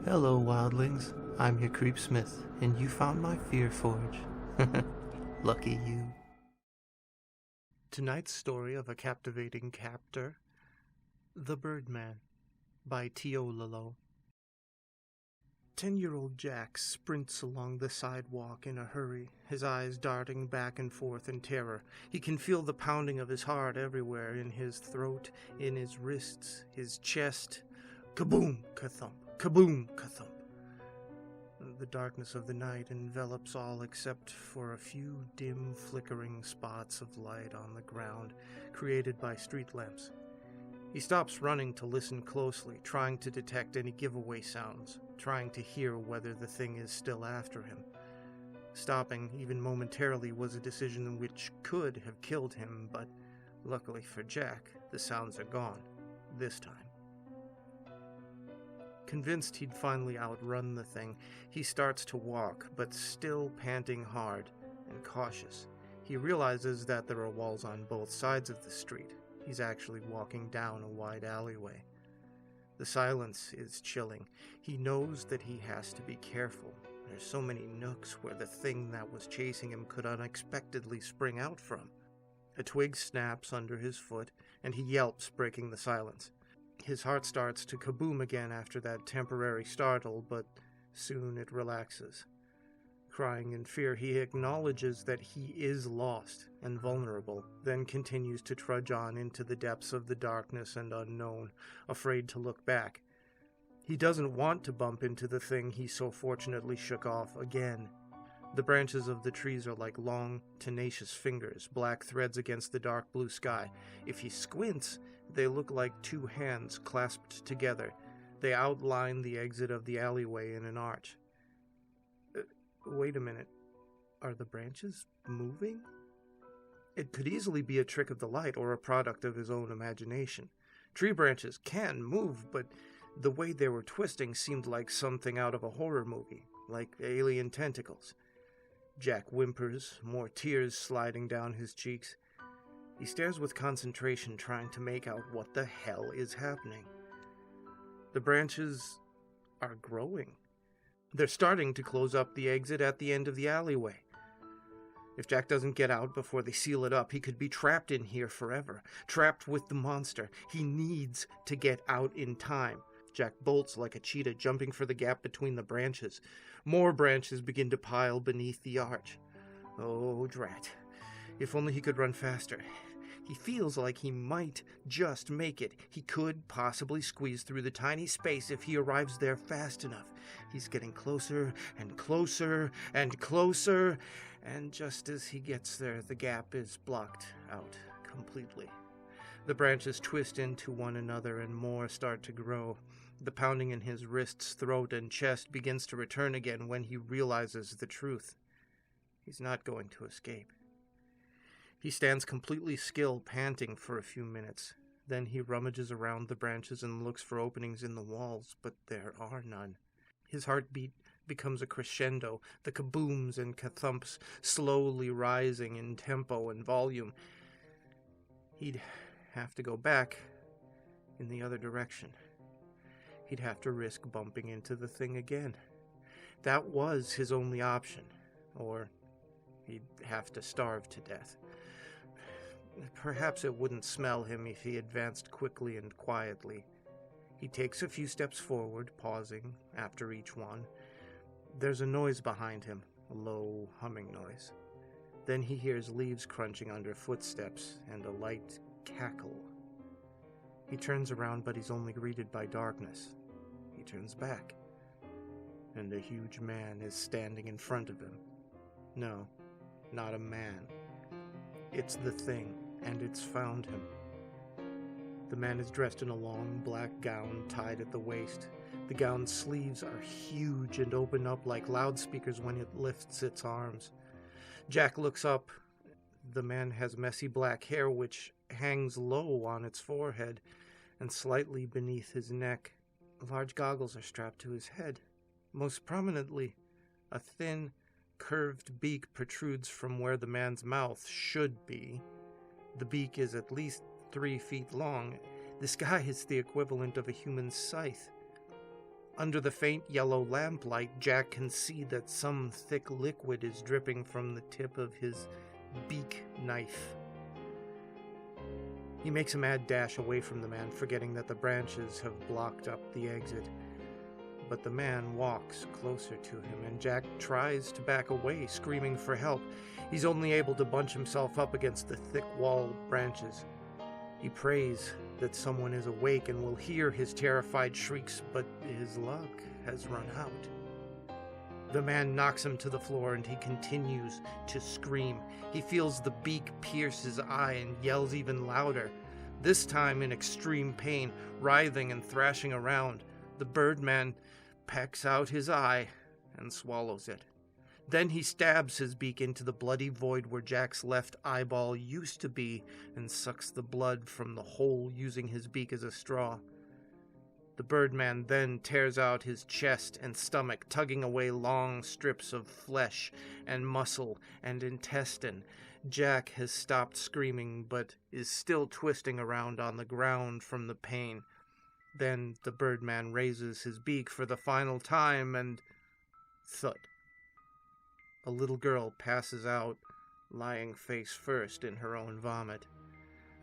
Hello, wildlings. I'm your Creepsmith, and you found my Fear Forge. Lucky you. Tonight's story of a captivating captor, The Birdman, by Tiololo. 10-year-old Jack sprints along the sidewalk in a hurry, his eyes darting back and forth in terror. He can feel the pounding of his heart everywhere, in his throat, in his wrists, his chest. Kaboom, kathump, kaboom, kathump. The darkness of the night envelops all except for a few dim, flickering spots of light on the ground, created by street lamps. He stops running to listen closely, trying to detect any giveaway sounds, trying to hear whether the thing is still after him. Stopping, even momentarily, was a decision which could have killed him, but luckily for Jack, the sounds are gone, this time. Convinced he'd finally outrun the thing, he starts to walk, but still panting hard and cautious. He realizes that there are walls on both sides of the street. He's actually walking down a wide alleyway. The silence is chilling. He knows that he has to be careful. There's so many nooks where the thing that was chasing him could unexpectedly spring out from. A twig snaps under his foot, and he yelps, breaking the silence. His heart starts to kaboom again after that temporary startle, but soon it relaxes. Crying in fear, he acknowledges that he is lost and vulnerable, then continues to trudge on into the depths of the darkness and unknown, afraid to look back. He doesn't want to bump into the thing he so fortunately shook off again. The branches of the trees are like long, tenacious fingers, black threads against the dark blue sky. If he squints, they look like two hands clasped together. They outline the exit of the alleyway in an arch. Wait a minute. Are the branches moving? It could easily be a trick of the light or a product of his own imagination. Tree branches can move, but the way they were twisting seemed like something out of a horror movie, like alien tentacles. Jack whimpers, more tears sliding down his cheeks. He stares with concentration, trying to make out what the hell is happening. The branches are growing. They're starting to close up the exit at the end of the alleyway. If Jack doesn't get out before they seal it up, he could be trapped in here forever, trapped with the monster. He needs to get out in time. Jack bolts like a cheetah, jumping for the gap between the branches. More branches begin to pile beneath the arch. Oh, drat. If only he could run faster. He feels like he might just make it. He could possibly squeeze through the tiny space if he arrives there fast enough. He's getting closer and closer and closer, and just as he gets there, the gap is blocked out completely. The branches twist into one another and more start to grow. The pounding in his wrists, throat, and chest begins to return again when he realizes the truth. He's not going to escape. He stands completely still, panting for a few minutes. Then he rummages around the branches and looks for openings in the walls, but there are none. His heartbeat becomes a crescendo, the kabooms and kathumps slowly rising in tempo and volume. He'd have to go back in the other direction. He'd have to risk bumping into the thing again. That was his only option, or he'd have to starve to death. Perhaps it wouldn't smell him if he advanced quickly and quietly. He takes a few steps forward, pausing after each one. There's a noise behind him, a low, humming noise. Then he hears leaves crunching under footsteps and a light cackle. He turns around, but he's only greeted by darkness. He turns back, and a huge man is standing in front of him. No, not a man. It's the thing, and it's found him. The man is dressed in a long black gown tied at the waist. The gown's sleeves are huge and open up like loudspeakers when it lifts its arms. Jack looks up. The man has messy black hair which hangs low on its forehead and slightly beneath his neck. Large goggles are strapped to his head. Most prominently, a thin, curved beak protrudes from where the man's mouth should be. The beak is at least 3 feet long. This guy is the equivalent of a human scythe. Under the faint yellow lamplight, Jack can see that some thick liquid is dripping from the tip of his beak knife. He makes a mad dash away from the man, forgetting that the branches have blocked up the exit. But the man walks closer to him, and Jack tries to back away, screaming for help. He's only able to bunch himself up against the thick wall branches. He prays that someone is awake and will hear his terrified shrieks, but his luck has run out. The man knocks him to the floor, and he continues to scream. He feels the beak pierce his eye and yells even louder, this time in extreme pain, writhing and thrashing around. The Birdman pecks out his eye and swallows it. Then he stabs his beak into the bloody void where Jack's left eyeball used to be and sucks the blood from the hole using his beak as a straw. The Birdman then tears out his chest and stomach, tugging away long strips of flesh and muscle and intestine. Jack has stopped screaming but is still twisting around on the ground from the pain. Then the Birdman raises his beak for the final time and thud. A little girl passes out, lying face first in her own vomit.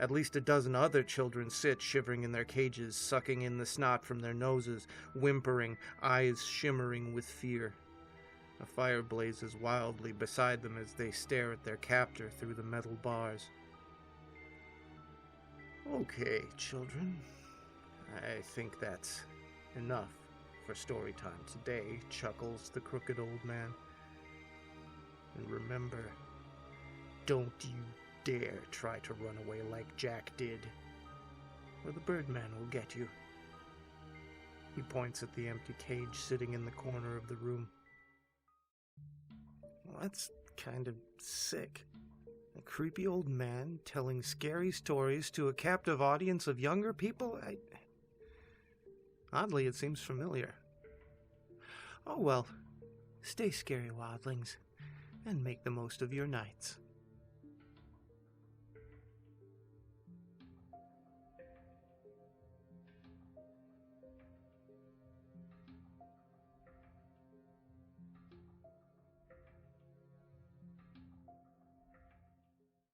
At least a dozen other children sit shivering in their cages, sucking in the snot from their noses, whimpering, eyes shimmering with fear. A fire blazes wildly beside them as they stare at their captor through the metal bars. "Okay, children. I think that's enough for story time today," chuckles the crooked old man. "And remember, don't you dare try to run away like Jack did, or the Birdman will get you." He points at the empty cage sitting in the corner of the room. Well, that's kind of sick. A creepy old man telling scary stories to a captive audience of younger people? Oddly, it seems familiar. Oh well, stay scary, wildlings, and make the most of your nights.